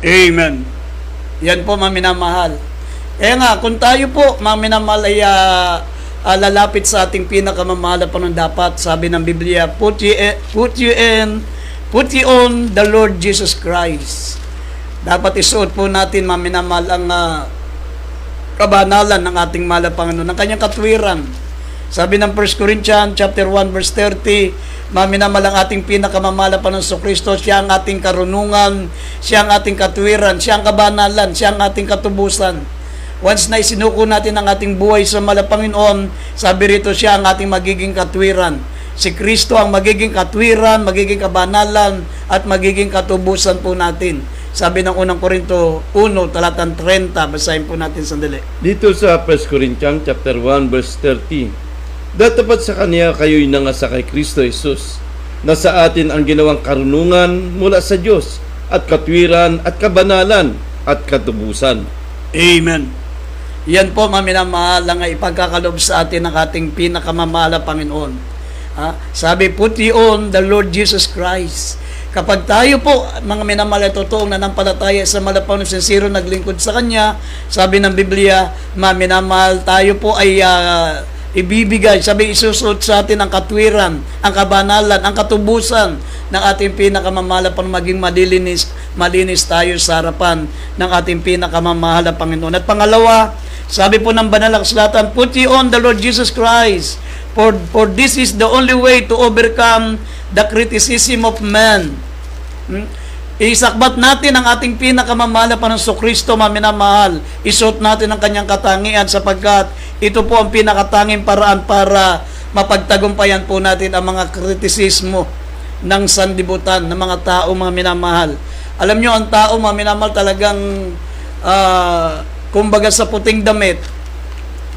Amen. Yan po, mga minamahal. Kaya nga, kung tayo po, mga minamahal, ay lalapit sa ating pinakamamahal pa ng dapat, sabi ng Biblia, put you on the Lord Jesus Christ. Dapat isuot po natin, mga minamahal, ang kabanalan ng ating mahal na Panginoon, ng kanyang katwiran. Sabi ng 1 Corinthians chapter 1 verse 30, minamahal ang ating pinakamamahal na Panginoon Kristo, siya ang ating karunungan, siya ang ating katwiran, siya ang kabanalan, siya ang ating katubusan. Once na isinuko natin ang ating buhay sa mahal na Panginoon, sabi rito, siya ang ating magiging katwiran. Si Kristo ang magiging katwiran, magiging kabanalan, at magiging katubusan po natin. Sabi ng unang Korinto 1, talatang 30, basahin po natin sandali. Dito sa 1 Corinthians chapter 1 verse 30, datapat sa Kanya kayo'y nangasa kay Kristo Jesus, na sa atin ang ginawang karunungan mula sa Diyos, at katwiran, at kabanalan, at katubusan. Amen. Yan po, mga minamahal, ang ipagkakalob sa atin ng ating pinakamamahal na Panginoon. Sabi, put you on the Lord Jesus Christ. Kapag tayo po, mga minamahal, totoong nanampalataya sa malapang ng sincero naglingkod sa Kanya, sabi ng Biblia, mga minamahal, tayo po ay ibibigay, sabi, isusuot sa atin ang katwiran, ang kabanalan, ang katubusan ng ating pinakamamahal para maging malinis tayo sa harapan ng ating pinakamamahal na Panginoon. At pangalawa, sabi po ng banal na kasulatan, put ye on the Lord Jesus Christ, for this is the only way to overcome the criticism of man. Isakbat natin ang ating pinakamamahal na Panginoon Kristo, mga minamahal. Isuot natin ang kanyang katangian sapagkat ito po ang pinakatanging paraan para mapagtagumpayan po natin ang mga kritisismo ng sanlibutan ng mga tao, mga minamahal. Alam nyo, ang tao, mga minamahal, talagang kumbaga sa puting damit,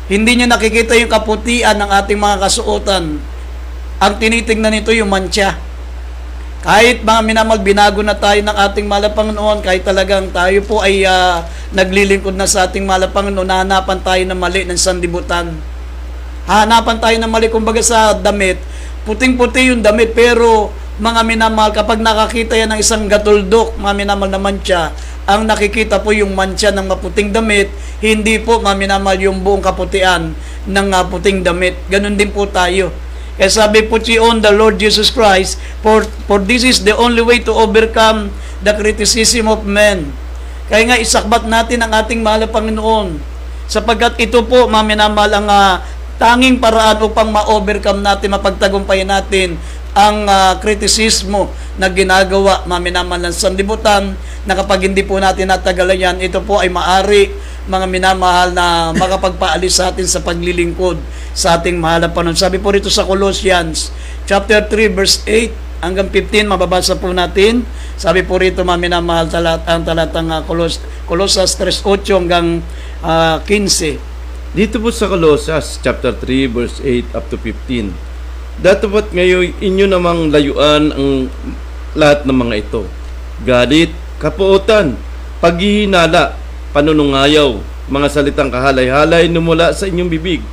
hindi nyo nakikita yung kaputian ng ating mga kasuotan. Ang tinitingnan nito yung mantsa. Kahit mga minamahal, binago na tayo ng ating mahal na Panginoon, kahit talagang tayo po ay naglilingkod na sa ating mahal na Panginoon, hahanapan tayo ng mali ng sanlibutan. Hahanapan tayo ng mali, kumbaga sa damit, puting-puti yung damit, pero mga minamahal, kapag nakakita yan ng isang gatuldok, mga minamahal na mantsa, ang nakikita po yung mantsa ng maputing damit, hindi po, mga minamahal, yung buong kaputian ng puting damit. Ganun din po tayo. Kaya sabi, put ye on the Lord Jesus Christ, for this is the only way to overcome the criticism of men. Kaya nga, isakbat natin ang ating mahal na Panginoon, sapagkat ito po, mga minamahal, ang tanging paraan upang ma-overcome natin, mapagtagumpayan natin ang kritisismo na ginagawa, mga minamahal, ng sanlibutan, na kapag hindi po natin natagalan yan, ito po ay maari, mga minamahal, na makapagpaalis sa atin sa paglilingkod sa ating mahal na Panginoon. Sabi po rito sa Colossians chapter 3 verse 8 hanggang 15, mababasa po natin. Sabi po rito, mga minamahal, ang talatang Colosas 3:8 hanggang 15. Dito po sa Colossus chapter 3 verse 8 up to 15, datapat ngayon inyo namang layuan ang lahat ng mga ito: galit, kapuotan, paghihinala, panunungayaw, mga salitang kahalay-halay numula sa inyong bibig.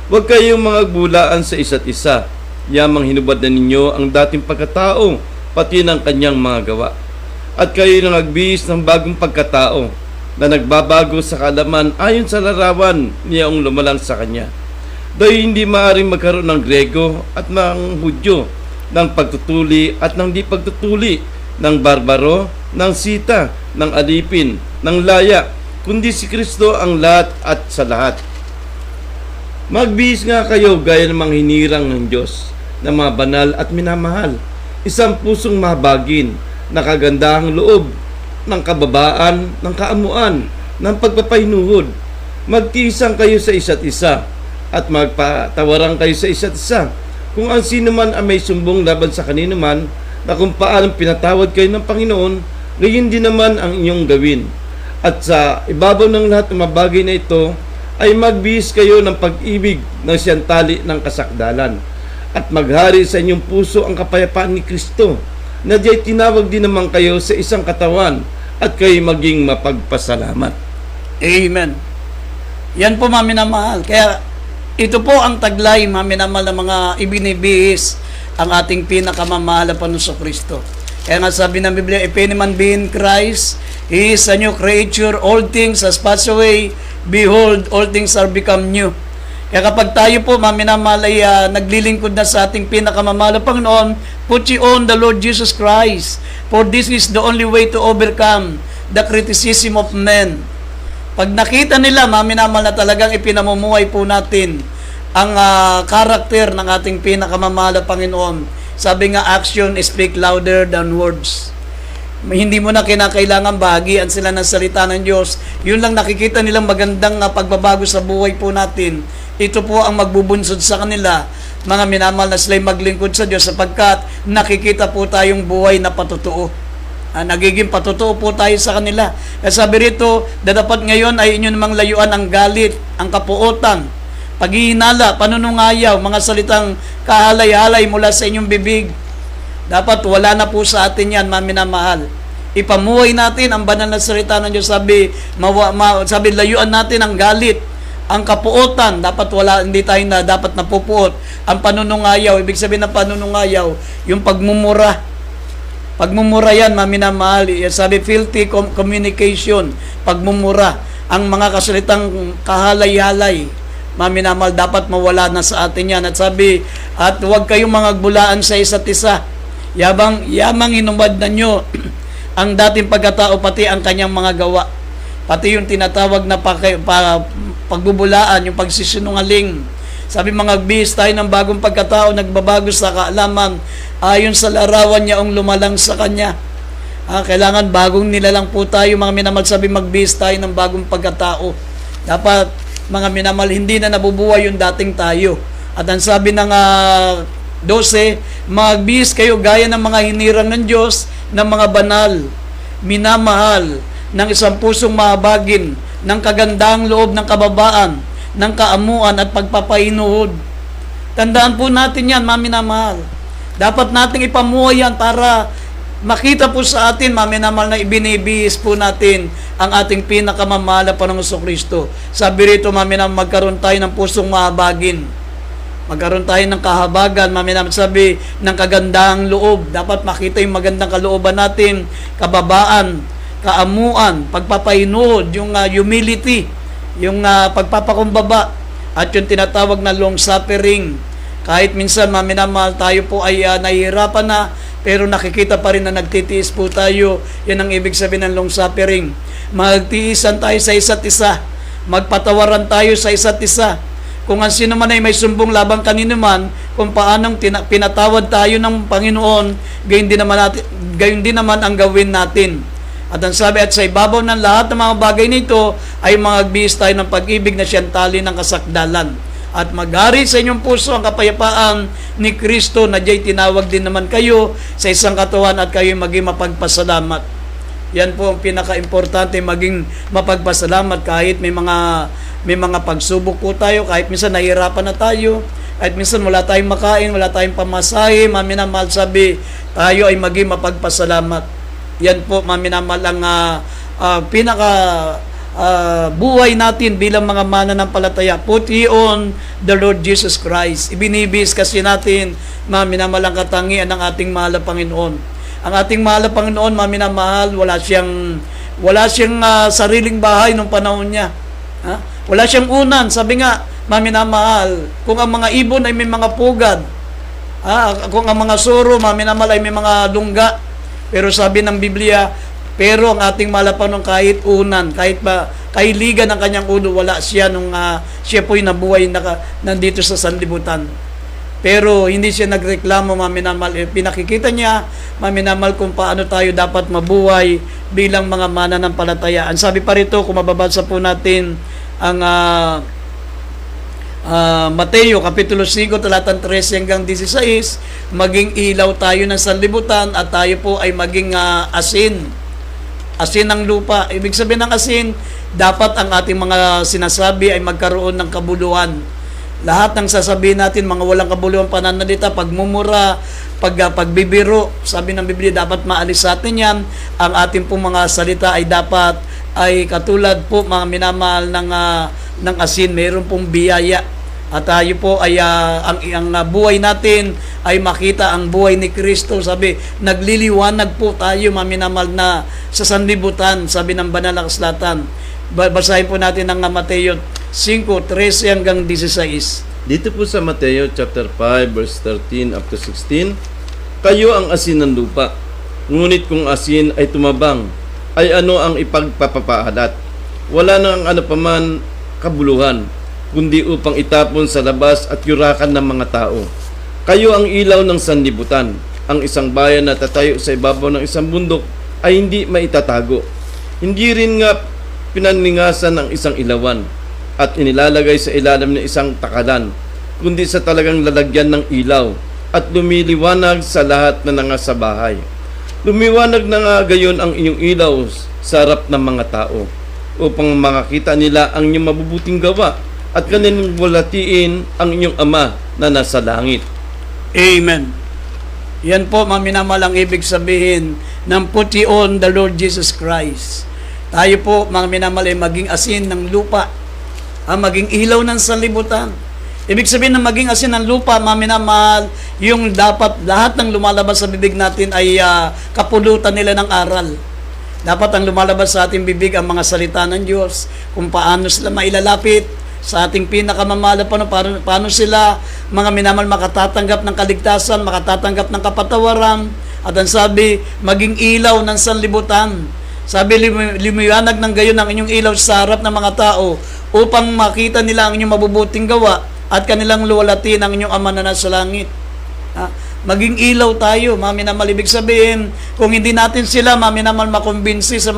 Huwag kayong mga bulaan sa isa't isa. Yamang hinubad na ninyo ang dating pagkatao, pati ng kanyang mga gawa. At kayo nang nagbihis ng bagong pagkatao, na nagbabago sa kaalaman ayon sa larawan niyang lumalang sa kanya. Dahil hindi maaaring magkaroon ng Grego at ng Hudyo, ng pagtutuli at ng di pagtutuli, ng barbaro, ng sita, ng alipin, ng laya, kundi si Kristo ang lahat at sa lahat. Magbihis nga kayo gaya ng mga hinirang ng Diyos, na mga banal at minamahal, isang pusong mahabagin, nakagandahang loob, ng kababaan, ng kaamuan, ng pagpapahinuhod. Magtiisang kayo sa isa't isa, at magpatawaran kayo sa isa't isa. Kung ang sino man ang may sumbong laban sa kanino man, na kung paanong pinatawad kayo ng Panginoon, gayon din naman ang inyong gawin. At sa ibabaw ng lahat ng mabagay na ito, ay magbihis kayo ng pag-ibig ng siyang tali ng kasakdalan, at maghari sa inyong puso ang kapayapaan ni Kristo, na diyan tinawag din naman kayo sa isang katawan, at kayo maging mapagpasalamat. Amen. Yan po, mga minamahal. Kaya ito po ang taglay, mga minamahal, na mga ibinibihis ang ating pinakamamahal na Panginoon Kristo. Kaya nga sabi ng Biblia, if any man be in Christ, he is a new creature, all things has passed away, behold, all things are become new. Kaya kapag tayo po, mga minamahal, ay naglilingkod na sa ating pinakamamahal na Panginoon, put ye on the Lord Jesus Christ, for this is the only way to overcome the criticism of men. Pag nakita nila, mga minamahal, na talagang ipinamumuhay po natin ang karakter ng ating pinakamamahal na Panginoon. Sabi nga, action speak louder than words. Hindi mo na kinakailangan bahagian sila ng salita ng Diyos. Yun lang nakikita nilang magandang pagbabago sa buhay po natin. Ito po ang magbubunsod sa kanila, mga minamahal, na sila'y maglingkod sa Diyos, sapagkat nakikita po tayong buhay na patotoo. Nagiging patotoo po tayo sa kanila. Kaya sabi rito, dapat ngayon ay inyo namang layuan ang galit, ang kapuotan, paghihinala, panunungayaw, mga salitang kahalay-halay mula sa inyong bibig. Dapat wala na po sa atin yan, mga minamahal. Ipamuhay natin ang banal na salita ng Diyos. Sabi, layuan natin ang galit, ang kapuotan. Dapat wala, hindi tayo na dapat napupuot. Ang panunungayaw, ibig sabihin ng panunungayaw, yung pagmumura. Pagmumura yan, mga minamahal. Sabi, filthy communication, pagmumura. Ang mga kasalitang kahalay-halay, mga minamahal, dapat mawala na sa atin yan. At sabi, at huwag kayong mga bulaan sa isa't isa. Yamang inumad na nyo ang dating pagkatao, pati ang kanyang mga gawa. Pati yung tinatawag na pagbubulaan, yung pagsisinungaling. Sabi, mga bihis tayo ng bagong pagkatao, nagbabago sa kaalaman, ayon sa larawan niya ang lumalang sa kanya. Kailangan bagong nilalang po tayo, mga minamahal. Sabi, magbihis tayo ng bagong pagkatao. Dapat, mga minamahal, hindi na nabubuhay yung dating tayo. At ang sabi ng 12, magbihis kayo gaya ng mga hinirang ng Diyos, ng mga banal, minamahal, ng isang pusong mahabagin, ng kagandang loob ng kababaan, ng kaamuan at pagpapainuhod. Tandaan po natin yan, mga minamahal. Dapat nating ipamuhay yan para makita po sa atin, mga minamahal, na ibinibihis po natin ang ating pinakamamahal na Panginoong Kristo. Sabi rito, mga minamahal, magkaroon tayo ng pusong mahabagin. Magkaroon tayo ng kahabagan, mga minamahal, sabi, ng kagandang loob. Dapat makita yung magandang kalooban natin, kababaan, kaamuan, pagpapainuhod, yung humility, yung pagpapakumbaba, at yung tinatawag na long suffering. Kahit minsan, mga minamahal, tayo po ay nahihirapan na, pero nakikita pa rin na nagtitiis po tayo. Yan ang ibig sabihin ng long suffering. Magtiisan tayo sa isa't isa. Magpatawaran tayo sa isa't isa. Kung ang sino man ay may sumbong labang kanino man, kung paanong pinatawad tayo ng Panginoon, gayon din naman ang gawin natin. At ang sabi, at sa ibabaw ng lahat ng mga bagay nito, ay magbihis tayo ng pag-ibig na siyang tali ng kasakdalan. At maghari sa inyong puso ang kapayapaan ni Kristo, na diya'y tinawag din naman kayo sa isang katawan, at kayo maging mapagpasalamat. Yan po ang pinaka-importante, maging mapagpasalamat kahit may mga pagsubok po tayo, kahit minsan nahihirapan na tayo, kahit minsan wala tayong makain, wala tayong pamasahe, mga minamahal, sabi, tayo ay maging mapagpasalamat. Yan po, mga minamahal, ang buhay natin bilang mga mananampalataya. Put ye on the Lord Jesus Christ. Ibinibis kasi natin, mga minamahal, ang katangian ng ating mahal na Panginoon. Ang ating mahal na Panginoon, mga minamahal, wala siyang sariling bahay nung panahon niya. Wala siyang unan. Sabi nga, mga minamahal, kung ang mga ibon ay may mga pugad, kung ang mga suro, mga minamahal, ay may mga lungga, pero sabi ng Biblia, pero ang ating malapanong kahit unan, kahit kahiligan ng kanyang ulo, wala siya nung siya po'y nabuhay nandito sa sanlibutan. Pero hindi siya nagreklamo, mga minamahal. Pinakikita niya, mga minamahal, kung paano tayo dapat mabuhay bilang mga mananampalataya. Ang sabi pa rito, kung mababasa po natin ang Mateo Kapitulo 5, talatang 13 hanggang 16, maging ilaw tayo ng sanlibutan, at tayo po ay maging asin ng lupa. Ibig sabihin ng asin, dapat ang ating mga sinasabi ay magkaroon ng kabuluhan. Lahat ng sasabihin natin, mga walang kabuluhan pananalita, pagmumura, pagbibiro, sabi ng Biblia, dapat maalis sa atin yan. Ang ating pong mga salita ay dapat ay katulad po, mga minamahal, ng asin. Mayroon pong biyaya. At tayo po ay ang buhay natin ay makita ang buhay ni Kristo. Sabi, nagliliwanag po tayo, maminamal na sa sanlibutan, sabi ng banal na kasulatan. Basahin po natin ang Mateo 5:13 hanggang 16. Dito po sa Mateo chapter 5 verse 13 up to 16, kayo ang asin ng lupa. Ngunit kung asin ay tumabang, ay ano ang ipagpapaalat? Wala nang ano paman kabuluhan, kundi upang itapon sa labas at yurakan ng mga tao. Kayo ang ilaw ng sanlibutan. Ang isang bayan na tatayo sa ibabaw ng isang bundok ay hindi maitatago. Hindi rin nga pinaningasan ng isang ilawan at inilalagay sa ilalim ng isang takalan, kundi sa talagang lalagyan ng ilaw at lumiliwanag sa lahat na nasa bahay. Lumiwanag na nga gayon ang inyong ilaw sa harap ng mga tao, upang makakita nila ang inyong mabubuting gawa at kanilang walatiin ang inyong Ama na nasa langit. Amen. Yan po, maminamal ang ibig sabihin ng put ye on the Lord Jesus Christ. Tayo po, mga minamahal, ay maging asin ng lupa, maging ilaw ng sanlibutan. Ibig sabihin na maging asin ng lupa, mga minamahal, yung dapat lahat ng lumalabas sa bibig natin ay kapulutan nila ng aral. Dapat ang lumalabas sa ating bibig ang mga salita ng Diyos, kung paano sila mailalapit sa ating pinakamamahal, paano sila, mga minamahal, makatatanggap ng kaligtasan, makatatanggap ng kapatawaran. At ang sabi, maging ilaw ng sanlibutan. Sabi, lumiwanag ng gayon ang inyong ilaw sa harap ng mga tao upang makita nila ang inyong mabubuting gawa at kanilang luwalatin ang inyong Ama na nasa langit. Maging ilaw tayo, maminamal. Ibig sabihin, kung hindi natin sila, maminamal, makumbinsi sa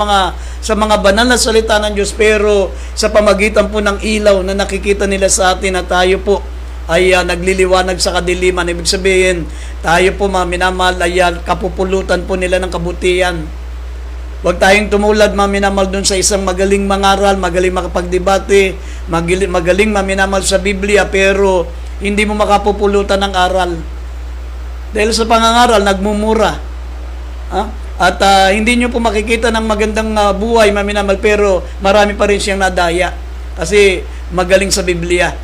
mga banal na salita ng Diyos, pero sa pamagitan po ng ilaw na nakikita nila sa atin na tayo po ay nagliliwanag sa kadiliman. Ibig sabihin, tayo po, maminamal, ay kapupulutan po nila ng kabutihan. Huwag tayong tumulad, maminamal, dun sa isang magaling mangaral, magaling makapagdebate, magaling maminamal sa Biblia, pero hindi mo makapupulutan ng aral. Dahil sa pangangaral, nagmumura. At hindi nyo po makikita ng magandang buhay, maminamal, pero marami pa rin siyang nadaya. Kasi magaling sa Biblia.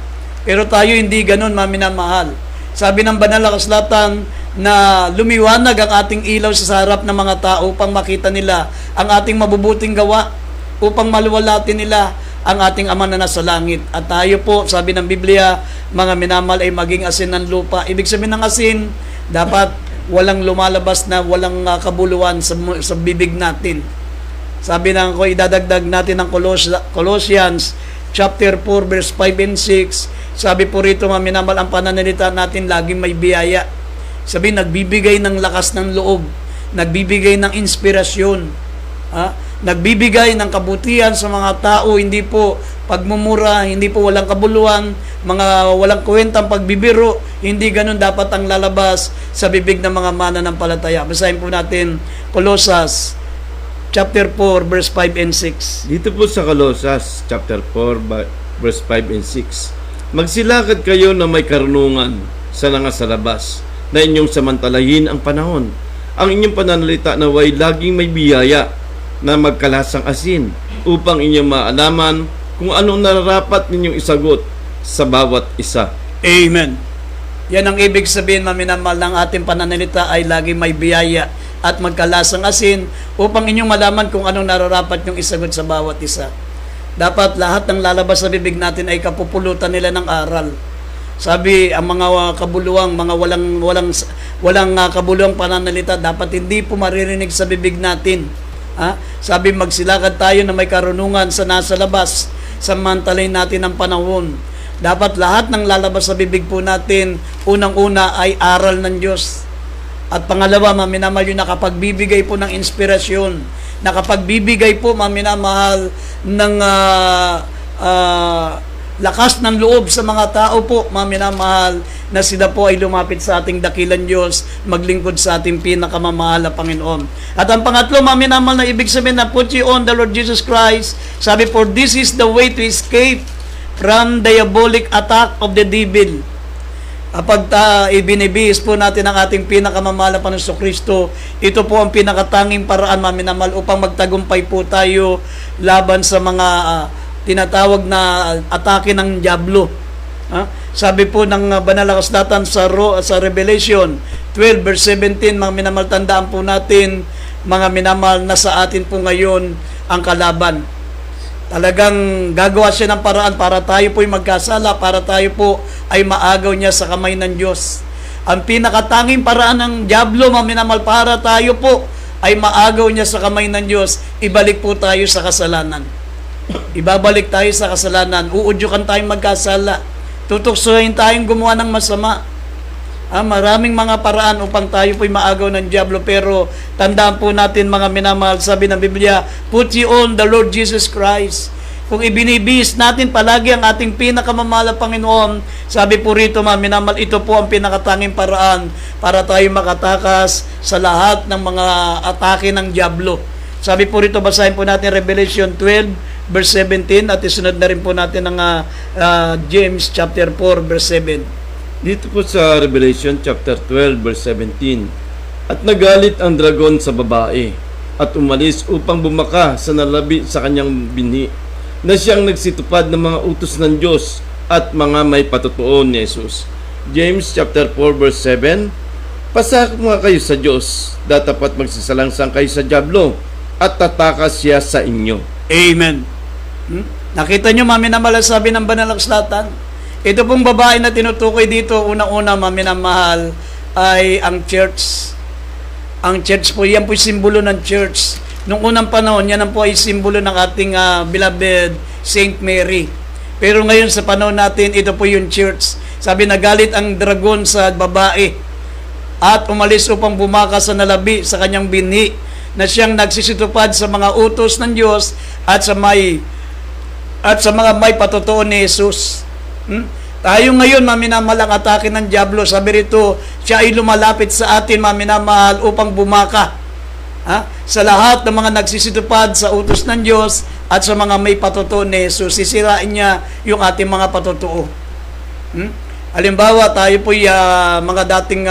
Pero tayo hindi ganun, maminamahal. Sabi ng banal na kasulatan na lumiwanag ang ating ilaw sa harap ng mga tao upang makita nila ang ating mabubuting gawa, upang maluwalatin nila ang ating Ama na nasa langit. At tayo po, sabi ng Biblia, mga minamal, ay maging asin ng lupa. Ibig sabihin ng asin, dapat walang lumalabas na walang kabuluhan sa bibig natin. Sabi ng ko, idadagdag natin ng Colossians chapter 4 verse 5 and 6. Sabi po rito, mga minamal, ang pananalita natin laging may biyaya. Sabi, nagbibigay ng lakas ng loob, nagbibigay ng inspirasyon, nagbibigay ng kabutihan sa mga tao, hindi po pagmumura, hindi po walang kabuluhan, mga walang kwentang pagbibiro, hindi ganun dapat ang lalabas sa bibig ng mga mananampalataya. Basahin po natin Colossus chapter 4 verse 5 and 6. Dito po sa Colossus chapter 4 verse 5 and 6. Magsilakad kayo na may karunungan sa labas, na inyong samantalahin ang panahon. Ang inyong pananalita naway laging may biyaya na magkalasang asin, upang inyong maalaman kung anong nararapat ninyong isagot sa bawat isa. Amen. Yan ang ibig sabihin, maminamal, ng ating pananalita ay laging may biyaya at magkalasang asin, upang inyong malaman kung anong nararapat nyong isagot sa bawat isa. Dapat lahat ng lalabas sa bibig natin ay kapupulutan nila ng aral. Sabi, ang mga kabuluhang, mga walang kabuluhang pananalita, dapat hindi po maririnig sa bibig natin. Sabi, magsilakad tayo na may karunungan sa nasa labas, samantalay natin ang panahon. Dapat lahat ng lalabas sa bibig po natin, unang-una ay aral ng Diyos. At pangalawa, maminamahal, yung nakapagbibigay po ng inspirasyon, nakapagbibigay po, maminamahal, ng lakas ng loob sa mga tao po, maminamahal, na sila po ay lumapit sa ating dakilang Diyos, maglingkod sa ating pinakamamahal na Panginoon. At ang pangatlo, maminamahal, na ibig sabihin na put you on the Lord Jesus Christ. Sabi, for this is the way to escape from diabolic attack of the devil. Kapag ibinibihis po natin ang ating pinakamamahal na Panginoon Kristo, ito po ang pinakatanging paraan, maminamahal, upang magtagumpay po tayo laban sa mga tinatawag na atake ng dyablo. Sabi po ng banal na kasulatan sa Revelation 12 verse 17, mga minamahal, tandaan po natin, mga minamahal, na sa atin po ngayon ang kalaban. Talagang gagawa siya ng paraan para tayo po ay magkasala, para tayo po ay maagaw niya sa kamay ng Diyos. Ang pinakatanging paraan ng dyablo, mga minamahal, para tayo po ay maagaw niya sa kamay ng Diyos, ibalik po tayo sa kasalanan. Ibabalik tayo sa kasalanan, uudyukan tayong magkasala, tutuksohin tayong gumawa ng masama. Maraming mga paraan upang tayo po'y maagaw ng dyablo, pero tandaan po natin, mga minamahal, sabi ng Biblia, put ye on the Lord Jesus Christ. Kung ibinibis natin palagi ang ating pinakamamahal na Panginoon, sabi po rito, mga minamahal, ito po ang pinakatanging paraan para tayo makatakas sa lahat ng mga atake ng dyablo. Sabi po rito, basahin po natin Revelation 12 verse 17, at isunod na rin po natin ang James chapter 4 verse 7. Dito po sa Revelation chapter 12 verse 17, at nagalit ang dragon sa babae at umalis upang bumaka sa nalabi sa kanyang binhi, na siyang nagsitupad ng mga utos ng Diyos at mga may patutuo ni Jesus. James chapter 4 verse 7, pasakop nga kayo sa Diyos, datapat magsisalangsang kayo sa dyablo, at tatakas siya sa inyo. Amen. Nakita nyo, mga minamahal, sabi ng banal na kasulatan, ito pong babae na tinutukoy dito, unang-una, mga minamahal, ay ang church. Ang church po, yan po yung simbolo ng church. Nung unang panahon, yan po ay simbolo ng ating beloved Saint Mary. Pero ngayon sa panahon natin, ito po yung church. Sabi, nagalit ang dragon sa babae at umalis upang bumaka sa nalabi sa kanyang binhi, na siyang nagsisitupad sa mga utos ng Diyos at sa mga may patutuo ni Jesus. Tayo ngayon, mga minamahal, ang atake ng dyablo, sabi rito, siya ay lumalapit sa atin, mga minamahal, upang bumaka sa lahat ng mga nagsisitupad sa utos ng Diyos at sa mga may patutuo ni Jesus. Sisirain niya yung ating mga patutuo. Halimbawa, tayo po mga dating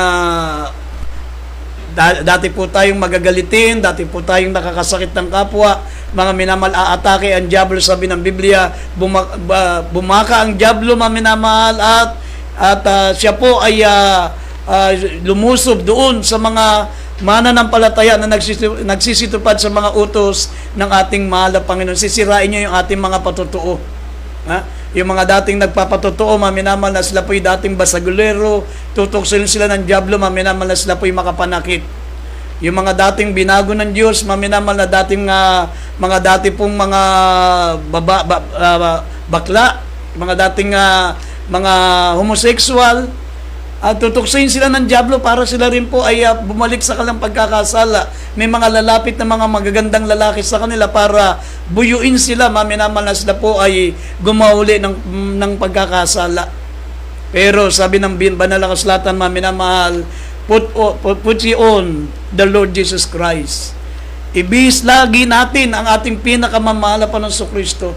dati po tayong magagalitin, dati po tayong nakakasakit ng kapwa, mga minamahal, aatake ang dyablo, sabi ng Biblia, bumaka ang dyablo, mga minamahal, at siya po ay lumusob doon sa mga mananampalataya na nagsisitupad sa mga utos ng ating mahal na Panginoon. Sisirain niya yung ating mga patutuo. Yung mga dating nagpapatutuo, mga minamahal, na sila po'y dating basagulero, tutuksoin sila ng dyablo, mga minamahal, na sila po'y makapanakit. Yung mga dating binago ng Diyos, mga minamahal, na dating mga dati pong mga bakla, mga dating mga homosexual, at tutuksoin sila ng dyablo para sila rin po ay bumalik sa kanilang pagkakasala. May mga lalapit na mga magagandang lalaki sa kanila para buyuin sila, mga minamahal, na sila po ay gumahuli ng pagkakasala. Pero sabi ng banal na kasulatan, mga minamahal, put ye on the Lord Jesus Christ. Ibis lagi natin ang ating pinakamamahal na Panginoong Kristo.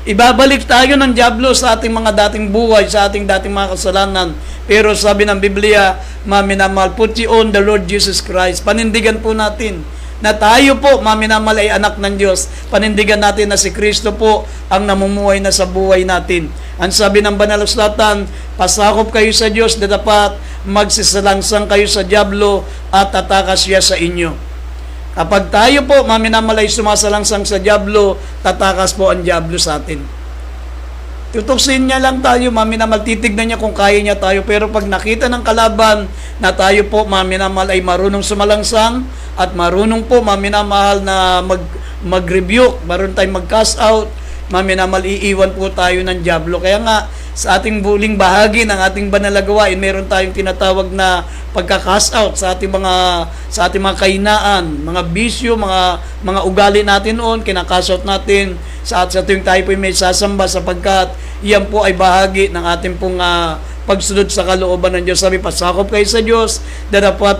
Ibabalik tayo ng dyablo sa ating mga dating buhay, sa ating dating mga kasalanan. Pero sabi ng Biblia, mga minamahal, put ye on the Lord Jesus Christ. Panindigan po natin na tayo po, mga minamahal, ay anak ng Diyos. Panindigan natin na si Kristo po ang namumuhay na sa buhay natin. Ang sabi ng banal na kasulatan, pasakop kayo sa Diyos, na dapat magsisalangsang kayo sa dyablo at tatakas siya sa inyo. Kapag tayo po, mga minamahal, ay sumasalangsang sa dyablo, tatakas po ang dyablo sa atin. Tutuksin niya lang tayo, mga minamahal, titignan niya kung kaya niya tayo. Pero pag nakita ng kalaban na tayo po, mga minamahal, ay marunong sumalangsang at marunong po, mga minamahal, na mag-rebuke, marunong tayong mag-cast out, mga minamahal, iiwan po tayo ng dyablo. Kaya nga, sa ating buling bahagi ng ating banal na gawain, meron tayong tinatawag na pagka-cast out sa ating mga kahinaan, mga bisyo, mga ugali natin noon, kina-cast out natin sa tuwing tayo po may sasamba, sapagkat iyan po ay bahagi ng ating pong pagsunod sa kalooban ng Diyos. Sabi, pasakop kayo sa Diyos, na dapat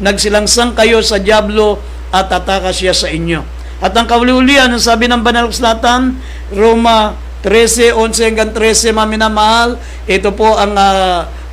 nagsilangsang kayo sa dyablo at tatakas siya sa inyo. At ang kauli-ulian, ang sabi ng banal na kasulatan, Roma 13:11 hanggang 13, mga minamahal, ito po ang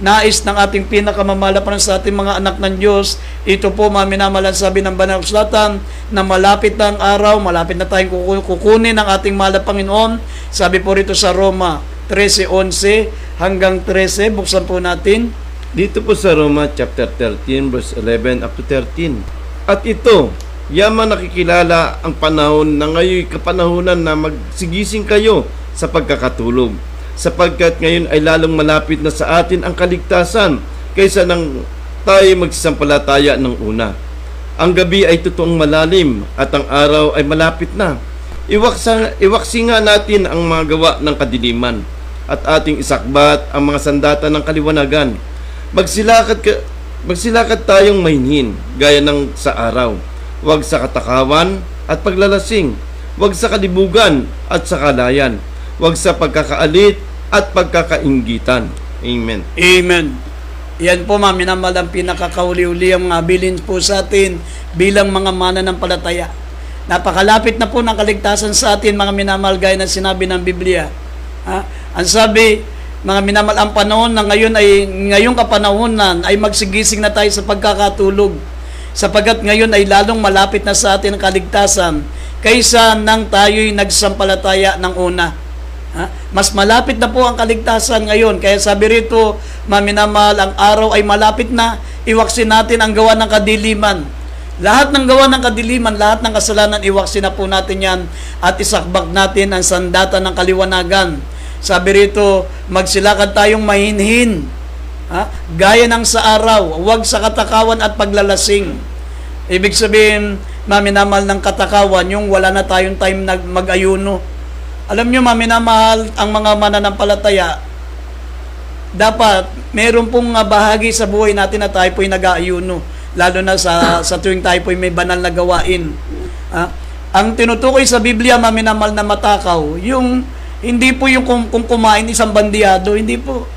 nais ng ating pinakamamalapan sa ating mga anak ng Diyos. Ito po, mga minamahal, sabi ng Banal na Kasulatan, na malapit na ang araw, malapit na tayong kukunin ng ating mahal na Panginoon. Sabi po rito sa Roma 13:11 hanggang 13, buksan po natin. Dito po sa Roma chapter 13 verse 11 up to 13. At ito, yaman nakikilala ang panahon na ngayon kapanahunan na magsigising kayo sa pagkakatulog, sapagkat ngayon ay lalong malapit na sa atin ang kaligtasan kaysa nang tayo magsisampalataya ng una. Ang gabi ay totoong malalim at ang araw ay malapit na. Iwaksi nga natin ang mga gawa ng kadiliman at ating isakbat ang mga sandata ng kaliwanagan. Magsilakad tayong mahinhin gaya ng sa araw. Huwag sa katakawan at paglalasing. Huwag sa kalibugan at sa kalayan. Huwag sa pagkakaalit at pagkakainggitan. Amen. Amen. Yan po, mga minamahal, ang pinakakauli-uli ang bilin po sa atin bilang mga mananampalataya. Napakalapit na po ng kaligtasan sa atin, mga minamahal, gaya na sinabi ng Biblia. Ang sabi, mga minamahal, ang panahon na ngayong kapanahonan ay magsigising na tayo sa pagkakatulog, sapagkat ngayon ay lalong malapit na sa atin ang kaligtasan kaysa nang tayo'y nagsampalataya ng una. Mas malapit na po ang kaligtasan ngayon. Kaya sabi rito, mga minamahal, ang araw ay malapit na. Iwaksin natin ang gawa ng kadiliman. Lahat ng gawa ng kadiliman, lahat ng kasalanan, iwaksin na po natin yan at isakbak natin ang sandata ng kaliwanagan. Sabi rito, magsilakad tayong mahinhin, gaya ng sa araw, huwag sa katakawan at paglalasing. Ibig sabihin, mga minamahal, ng katakawan, yung wala na tayong time na mag-ayuno. Alam nyo, mga minamahal, ang mga mananampalataya, dapat meron pong bahagi sa buhay natin na tayo po'y nag-aayuno, lalo na sa tuwing tayo po'y may banal na gawain. Ang tinutukoy sa Biblia, mga minamahal, na matakaw, yung hindi po yung kung kumain isang bandiyado, hindi po.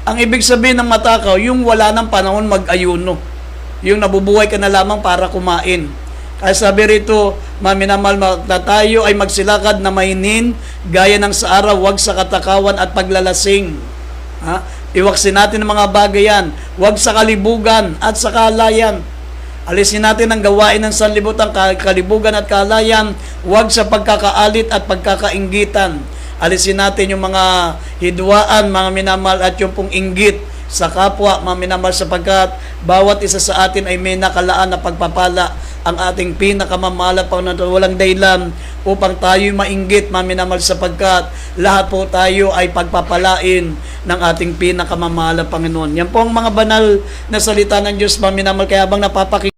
Ang ibig sabihin ng matakaw, yung wala ng panahon mag-ayuno, yung nabubuhay ka na lamang para kumain. Kaya sabi rito, mga minamahal, na tayo ay magsilakad na mahinhin gaya ng sa araw, huwag sa katakawan at paglalasing. Iwaksin natin ang mga bagay yan. Huwag sa kalibugan at sa kalayan. Alisin natin ang gawain ng sanlibutan, kalibugan at kalayan. Huwag sa pagkakaalit at pagkakainggitan. Alisin natin yung mga hidwaan, mga minamahal, at yung pong inggit sa kapwa, mga minamahal, sapagkat bawat isa sa atin ay may nakalaan na pagpapala. Ang ating pinakamamahal pa na walang dahilan upang tayo mainggit, mga minamahal, sapagkat lahat po tayo ay pagpapalain ng ating pinakamamahal na Panginoon. Yan po ang mga banal na salita ng Diyos, mga minamahal, kaya habang napapakinggan